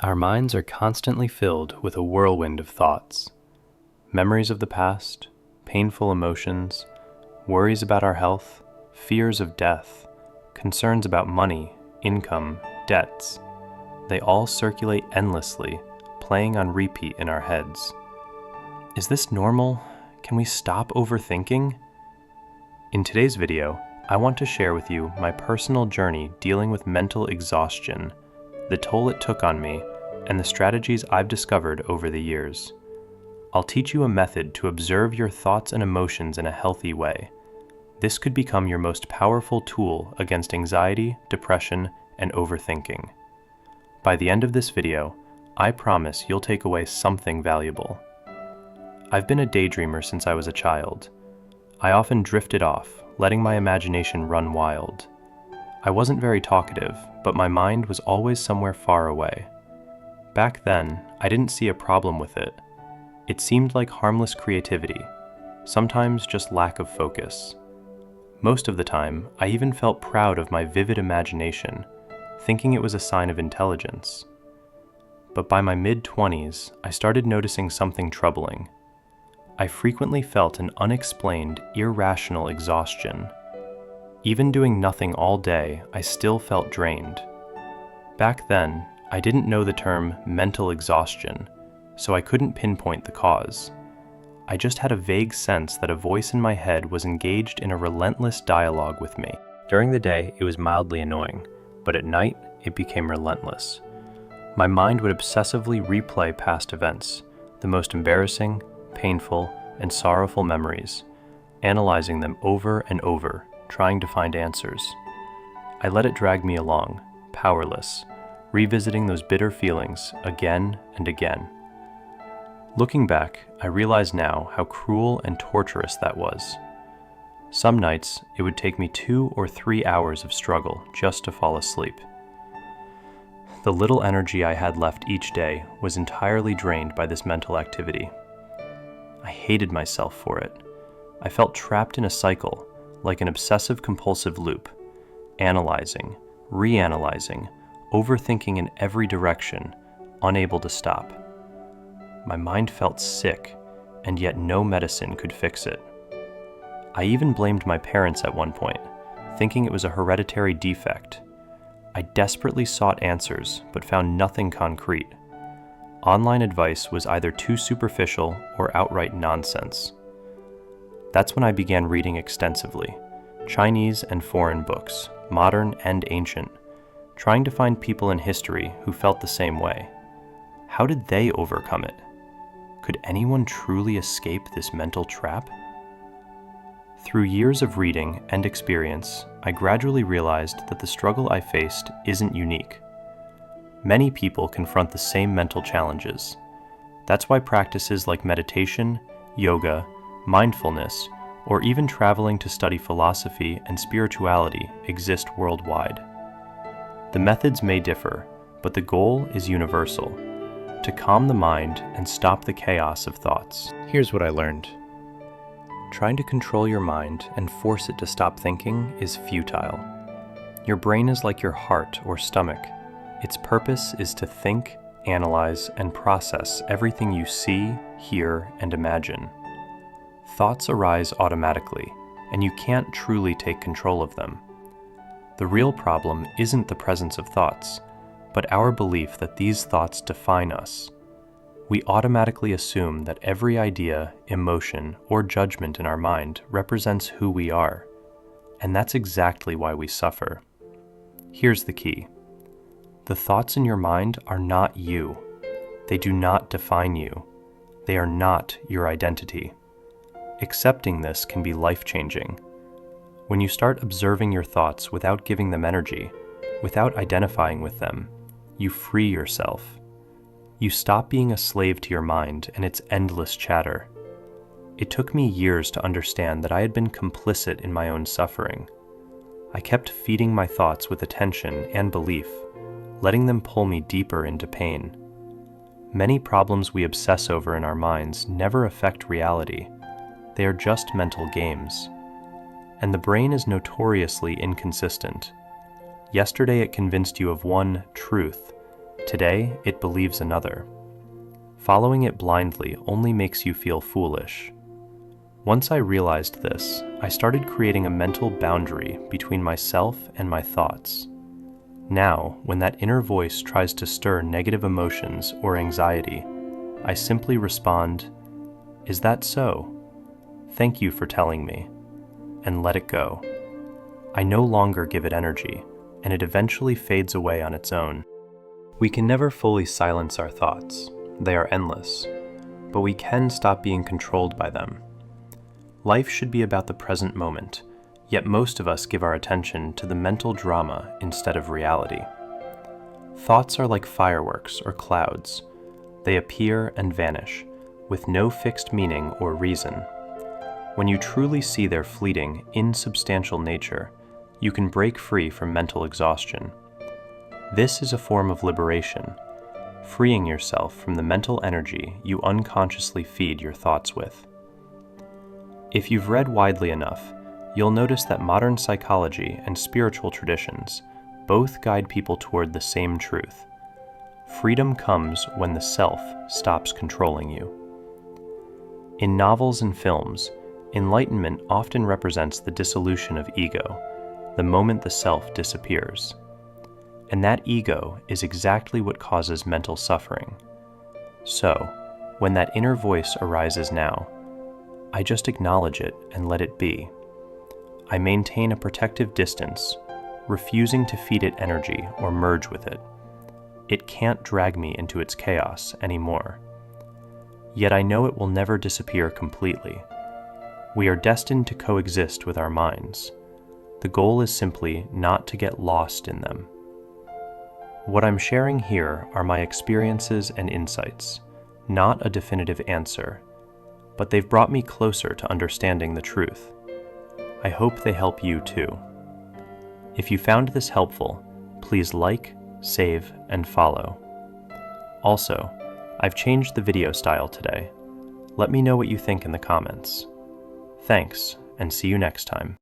Our minds are constantly filled with a whirlwind of thoughts. Memories of the past, painful emotions, worries about our health, fears of death, concerns about money, income, debts. They all circulate endlessly, playing on repeat in our heads. Is this normal? Can we stop overthinking? In today's video, I want to share with you my personal journey dealing with mental exhaustion, the toll it took on me, and the strategies I've discovered over the years. I'll teach you a method to observe your thoughts and emotions in a healthy way. This could become your most powerful tool against anxiety, depression, and overthinking. By the end of this video, I promise you'll take away something valuable. I've been a daydreamer since I was a child. I often drifted off, letting my imagination run wild. I wasn't very talkative, but my mind was always somewhere far away. Back then, I didn't see a problem with it. It seemed like harmless creativity, sometimes just lack of focus. Most of the time, I even felt proud of my vivid imagination, thinking it was a sign of intelligence. But by my mid-20s, I started noticing something troubling. I frequently felt an unexplained, irrational exhaustion. Even doing nothing all day, I still felt drained. Back then, I didn't know the term mental exhaustion, so I couldn't pinpoint the cause. I just had a vague sense that a voice in my head was engaged in a relentless dialogue with me. During the day, it was mildly annoying, but at night, it became relentless. My mind would obsessively replay past events, the most embarrassing, painful, and sorrowful memories, analyzing them over and over, trying to find answers. I let it drag me along, powerless, revisiting those bitter feelings again and again. Looking back, I realize now how cruel and torturous that was. Some nights, it would take me 2 or 3 hours of struggle just to fall asleep. The little energy I had left each day was entirely drained by this mental activity. I hated myself for it. I felt trapped in a cycle, like an obsessive-compulsive loop, analyzing, reanalyzing, overthinking in every direction, unable to stop. My mind felt sick, and yet no medicine could fix it. I even blamed my parents at one point, thinking it was a hereditary defect. I desperately sought answers, but found nothing concrete. Online advice was either too superficial or outright nonsense. That's when I began reading extensively, Chinese and foreign books, modern and ancient, trying to find people in history who felt the same way. How did they overcome it? Could anyone truly escape this mental trap? Through years of reading and experience, I gradually realized that the struggle I faced isn't unique. Many people confront the same mental challenges. That's why practices like meditation, yoga, mindfulness, or even traveling to study philosophy and spirituality exist worldwide. The methods may differ, but the goal is universal: to calm the mind and stop the chaos of thoughts. Here's what I learned. Trying to control your mind and force it to stop thinking is futile. Your brain is like your heart or stomach. Its purpose is to think, analyze, and process everything you see, hear, and imagine. Thoughts arise automatically, and you can't truly take control of them. The real problem isn't the presence of thoughts, but our belief that these thoughts define us. We automatically assume that every idea, emotion, or judgment in our mind represents who we are, and that's exactly why we suffer. Here's the key. The thoughts in your mind are not you. They do not define you. They are not your identity. Accepting this can be life-changing. When you start observing your thoughts without giving them energy, without identifying with them, you free yourself. You stop being a slave to your mind and its endless chatter. It took me years to understand that I had been complicit in my own suffering. I kept feeding my thoughts with attention and belief, letting them pull me deeper into pain. Many problems we obsess over in our minds never affect reality. They are just mental games. And the brain is notoriously inconsistent. Yesterday it convinced you of one truth. Today, it believes another. Following it blindly only makes you feel foolish. Once I realized this, I started creating a mental boundary between myself and my thoughts. Now, when that inner voice tries to stir negative emotions or anxiety, I simply respond, "Is that so? Thank you for telling me," and let it go. I no longer give it energy, and it eventually fades away on its own. We can never fully silence our thoughts. They are endless, but we can stop being controlled by them. Life should be about the present moment, yet most of us give our attention to the mental drama instead of reality. Thoughts are like fireworks or clouds. They appear and vanish, with no fixed meaning or reason. When you truly see their fleeting, insubstantial nature, you can break free from mental exhaustion. This is a form of liberation, freeing yourself from the mental energy you unconsciously feed your thoughts with. If you've read widely enough, you'll notice that modern psychology and spiritual traditions both guide people toward the same truth. Freedom comes when the self stops controlling you. In novels and films, enlightenment often represents the dissolution of ego, the moment the self disappears. And that ego is exactly what causes mental suffering. So, when that inner voice arises now, I just acknowledge it and let it be. I maintain a protective distance, refusing to feed it energy or merge with it. It can't drag me into its chaos anymore. Yet I know it will never disappear completely. We are destined to coexist with our minds. The goal is simply not to get lost in them. What I'm sharing here are my experiences and insights, not a definitive answer, but they've brought me closer to understanding the truth. I hope they help you too. If you found this helpful, please like, save, and follow. Also, I've changed the video style today. Let me know what you think in the comments. Thanks, and see you next time.